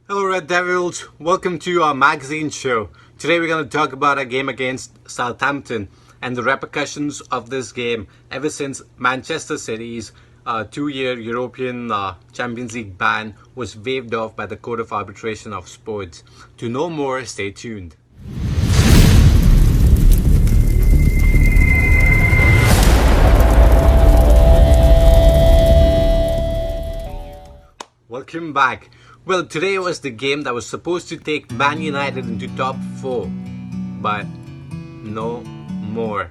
Hello Red Devils, welcome to our magazine show. Today we're going to talk about a game against Southampton and the repercussions of this game ever since Manchester City's 2-year European Champions League ban was waived off by the Court of Arbitration of Sports. To know more, stay tuned. Welcome back. Well, today was the game that was supposed to take Man United into top 4, but no more.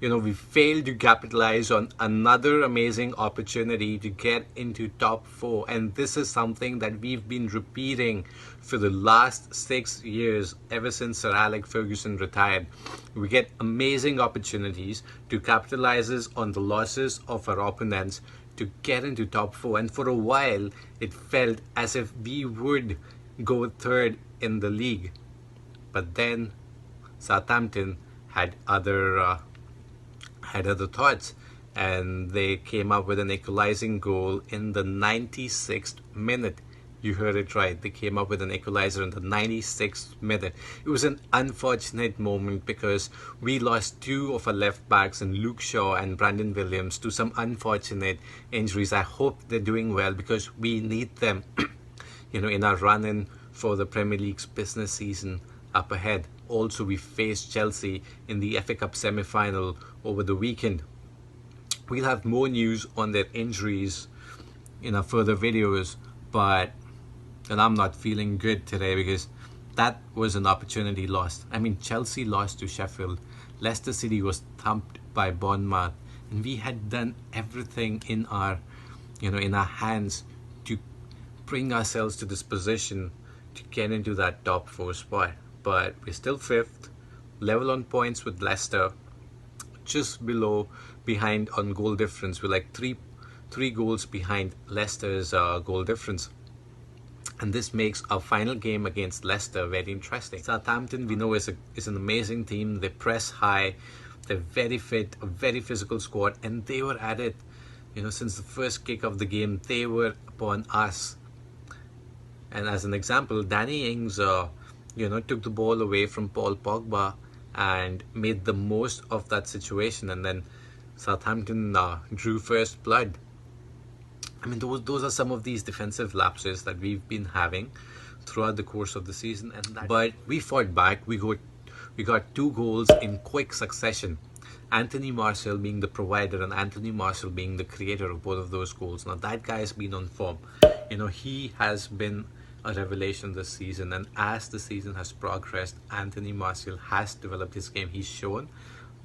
We failed to capitalize on another amazing opportunity to get into top 4, and this is something that we've been repeating for the last 6 years, ever since Sir Alex Ferguson retired. We get amazing opportunities to capitalize on the losses of our opponents to get into top 4, and for a while it felt as if we would go third in the league, but then Southampton had other thoughts, and they came up with an equalizing goal in the 96th minute. You heard it right. They came up with an equalizer in the 96th minute. It was an unfortunate moment because we lost two of our left backs in Luke Shaw and Brandon Williams to some unfortunate injuries. I hope they're doing well because we need them in our run-in for the Premier League's business season up ahead. Also, we faced Chelsea in the FA Cup semi-final over the weekend. We'll have more news on their injuries in our further videos, but I'm not feeling good today because that was an opportunity lost. I mean, Chelsea lost to Sheffield, Leicester City was thumped by Bournemouth, and we had done everything in our hands to bring ourselves to this position to get into that top 4 spot. But we're still 5th, level on points with Leicester, just behind on goal difference. We're like three goals behind Leicester's goal difference. And this makes our final game against Leicester very interesting. Southampton, we know, is an amazing team. They press high. They're very fit, a very physical squad. And they were at it, since the first kick of the game. They were upon us. And as an example, Danny Ings, took the ball away from Paul Pogba and made the most of that situation. And then Southampton drew first blood. I mean, those are some of these defensive lapses that we've been having throughout the course of the season. But we fought back. We got 2 goals in quick succession. Anthony Martial being the provider and Anthony Martial being the creator of both of those goals. Now that guy has been on form. He has been a revelation this season, and as the season has progressed, Anthony Martial has developed his game. He's shown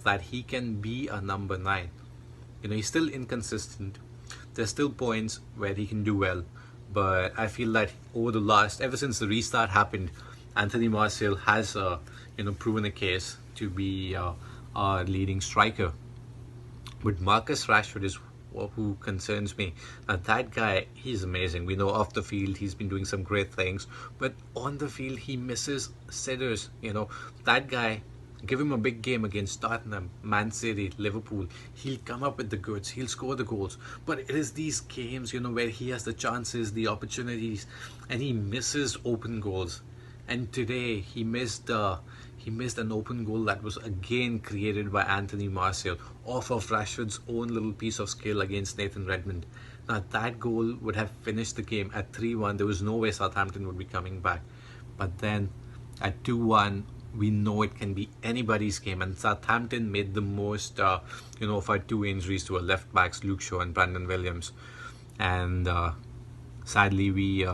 that he can be a number 9. He's still inconsistent. There's still points where he can do well, but I feel that ever since the restart happened, Anthony Martial has proven a case to be our leading striker. But Marcus Rashford is who concerns me. That guy, he's amazing. We know off the field he's been doing some great things, but on the field he misses sitters. That guy, give him a big game against Tottenham, Man City, Liverpool, he'll come up with the goods, he'll score the goals. But it is these games, where he has the chances, the opportunities, and he misses open goals. And today he missed an open goal that was again created by Anthony Martial off of Rashford's own little piece of skill against Nathan Redmond. Now that goal would have finished the game at 3-1. There was no way Southampton would be coming back. But then at 2-1, we know it can be anybody's game, and Southampton made the most of our 2 injuries to our left backs, Luke Shaw and Brandon Williams. And sadly, we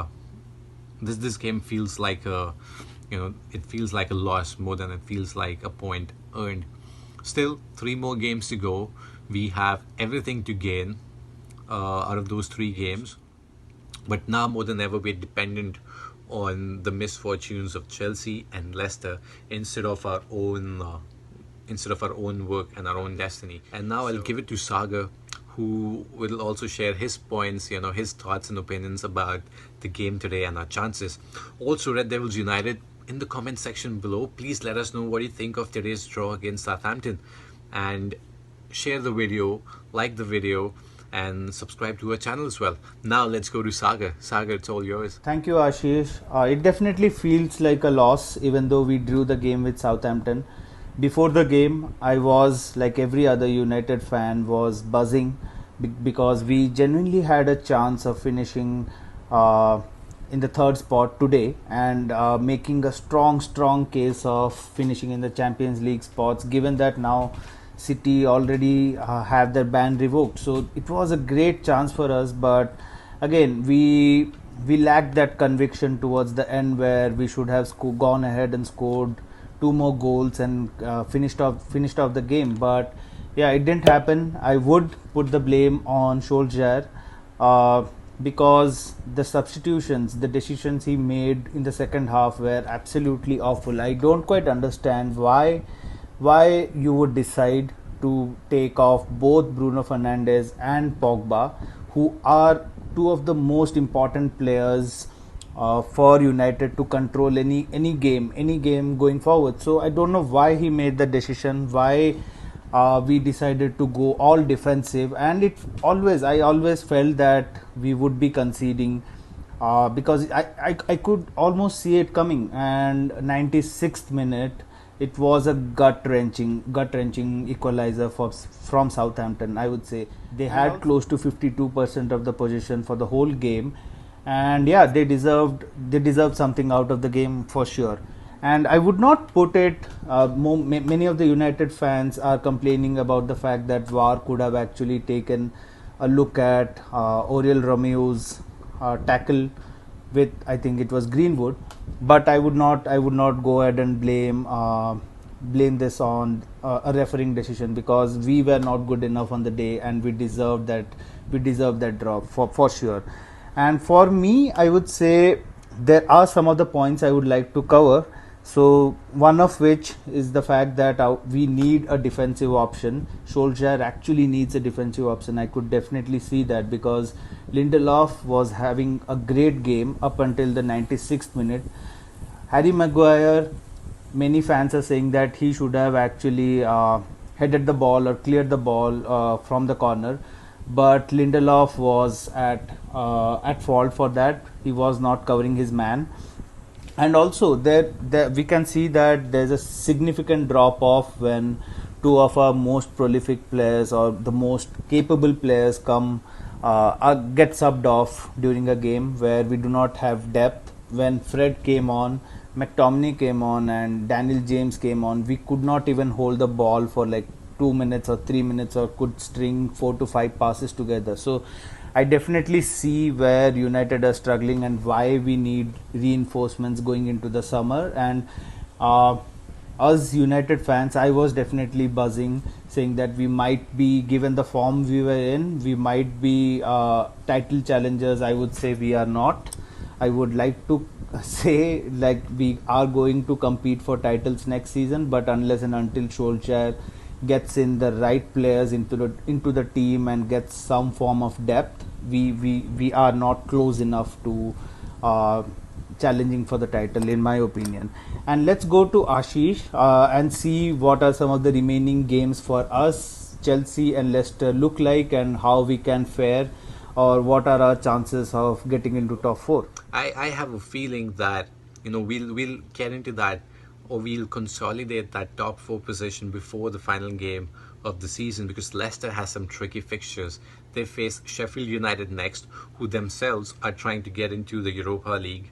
this game feels like it feels like a loss more than it feels like a point earned. Still, 3 more games to go. We have everything to gain out of those 3 games, but now more than ever we're dependent on the misfortunes of Chelsea and Leicester instead of our own work and our own destiny. And now I'll give it to Sagar, who will also share his points, his thoughts and opinions about the game today and our chances. Also, Red Devils United, in the comment section below, please let us know what you think of today's draw against Southampton, and share the video, like the video, and subscribe to our channel as well. Now let's go to Sagar. Sagar, it's all yours. Thank you, Aashish. It definitely feels like a loss, even though we drew the game with Southampton. Before the game, I was like every other United fan was buzzing because we genuinely had a chance of finishing uh, in the third spot today and making a strong case of finishing in the Champions League spots. Given that now City already have their ban revoked, so it was a great chance for us, but again we lacked that conviction towards the end where we should have gone ahead and scored two more goals and finished off the game. But yeah, it didn't happen. I would put the blame on Solskjaer uh, because the substitutions, the decisions he made in the second half were absolutely awful. I don't quite understand why you would decide to take off both Bruno Fernandes and Pogba, who are two of the most important players for United to control any game going forward. So I don't know why he made the decision, why we decided to go all defensive, and I always felt that we would be conceding because I could almost see it coming. And 96th minute, it was a gut wrenching equalizer from Southampton. I would say they had close to 52% of the possession for the whole game, and yeah, they deserved something out of the game for sure. And I would not put it. Many of the United fans are complaining about the fact that VAR could have actually taken a look at Oriel Romeo's tackle with, I think it was Greenwood, but I would not go ahead and blame this on a refereeing decision, because we were not good enough on the day and we deserved that drop for sure. And for me, I would say there are some of the points I would like to cover. So one of which is the fact that we need a defensive option. Solskjaer actually needs a defensive option. I could definitely see that, because Lindelof was having a great game up until the 96th minute. Harry Maguire, many fans are saying that he should have actually headed the ball or cleared the ball from the corner, but Lindelof was at fault for that. He was not covering his man. And also there we can see that there's a significant drop off when two of our most prolific players or the most capable players get subbed off during a game where we do not have depth. When Fred came on, McTominay came on, and Daniel James came on, we could not even hold the ball for like 2 minutes or 3 minutes, or could string 4 to 5 passes together. So I definitely see where United are struggling and why we need reinforcements going into the summer. And uh, us United fans, I was definitely buzzing, saying that we might be, given the form we were in, we might be title challengers. I would say we are not. I would like to say like we are going to compete for titles next season, but unless and until Solskjaer gets in the right players into the team and gets some form of depth, we are not close enough to uh, challenging for the title, in my opinion. And let's go to Aashish and see what are some of the remaining games for us, Chelsea and Leicester, look like, and how we can fare, or what are our chances of getting into top four. I have a feeling that we'll get into that, or we'll consolidate that top four position before the final game of the season, because Leicester has some tricky fixtures. They face Sheffield United next, who themselves are trying to get into the Europa League.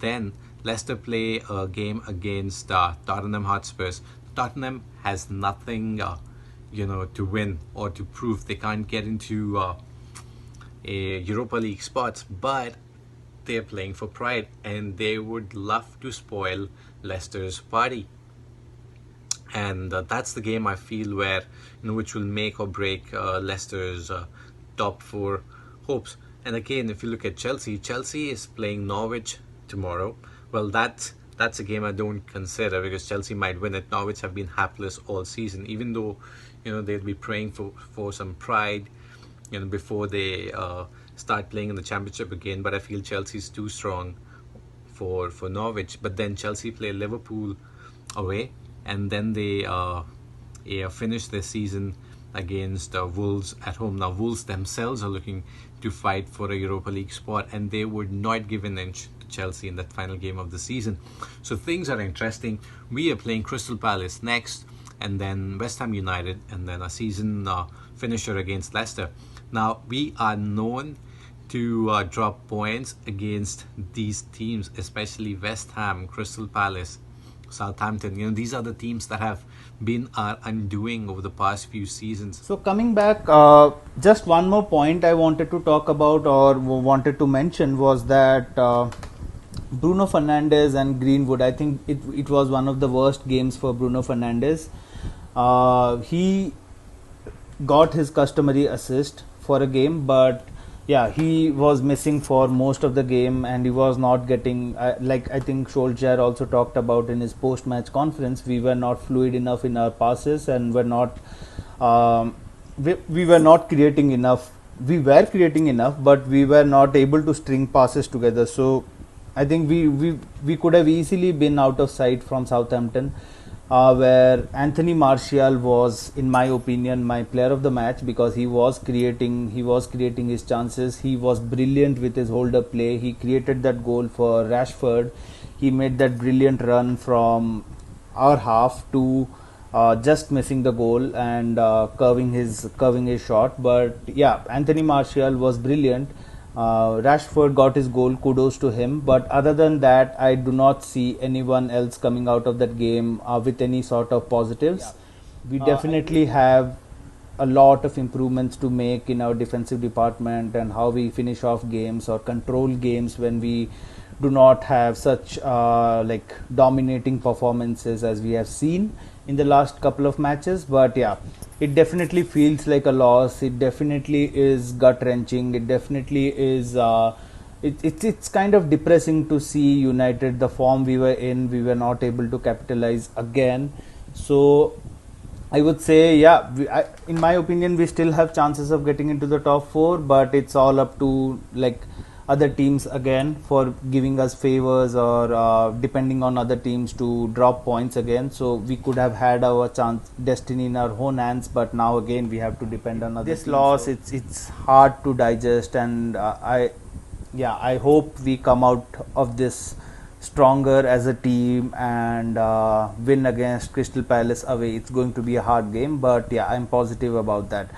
Then Leicester play a game against Tottenham Hotspurs. Tottenham has nothing to win or to prove. They can't get into a Europa League spots, but they're playing for pride and they would love to spoil Leicester's party. And that's the game I feel where which will make or break Leicester's top four hopes. And again, if you look at Chelsea is playing Norwich tomorrow. Well, that's a game I don't consider, because Chelsea might win it. Norwich have been hapless all season, even though they'll be praying for some pride before they start playing in the championship again. But I feel Chelsea's too strong for Norwich. But then Chelsea play Liverpool away, and then they finish their season against Wolves at home. Now, Wolves themselves are looking to fight for a Europa League spot, and they would not give an inch to Chelsea in that final game of the season. So things are interesting. We are playing Crystal Palace next, and then West Ham United, and then a season finisher against Leicester. Now, we are known to drop points against these teams, especially West Ham, Crystal Palace, Southampton. These are the teams that have been our undoing over the past few seasons. So coming back, just one more point I wanted to talk about or wanted to mention was that Bruno Fernandes and Greenwood, I think it was one of the worst games for Bruno Fernandes. He got his customary assist for a game, but yeah, he was missing for most of the game, and he was not getting, like I think Solskjaer also talked about in his post-match conference, we were not fluid enough in our passes, and we were not creating enough. We were creating enough, but we were not able to string passes together. So I think we could have easily been out of sight from Southampton, where Anthony Martial was, in my opinion, my player of the match, because he was creating his chances. He was brilliant with his hold up play. He created that goal for Rashford. He made that brilliant run from our half to just missing the goal and curving his shot. But yeah, Anthony Martial was brilliant. Rashford got his goal, kudos to him. But other than that, I do not see anyone else coming out of that game with any sort of positives. Yeah. We definitely have a lot of improvements to make in our defensive department and how we finish off games or control games when we do not have such like dominating performances as we have seen in the last couple of matches. But yeah, it definitely feels like a loss. It definitely is gut wrenching. It definitely is it's kind of depressing to see United, the form we were in, we were not able to capitalize again. So I would say, yeah, in my opinion, we still have chances of getting into the top four, but it's all up to like other teams again for giving us favors or depending on other teams to drop points again. So we could have had our destiny in our own hands, but now again we have to depend on other teams. This loss, so it's hard to digest, and I hope we come out of this stronger as a team and win against Crystal Palace away. It's going to be a hard game, but yeah, I'm positive about that.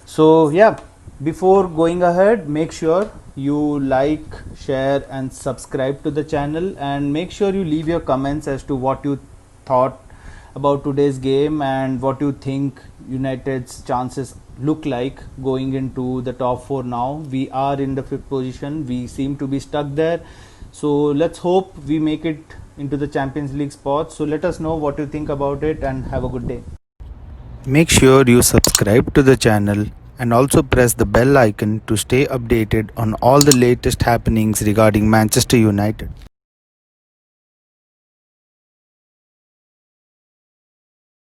So yeah, before going ahead, make sure you like, share and subscribe to the channel, and make sure you leave your comments as to what you thought about today's game and what you think United's chances look like going into the top four. Now we are in the 5th position. We seem to be stuck there. So let's hope we make it into the Champions League spot. So let us know what you think about it, and have a good day. Make sure you subscribe to the channel and also press the bell icon to stay updated on all the latest happenings regarding Manchester United.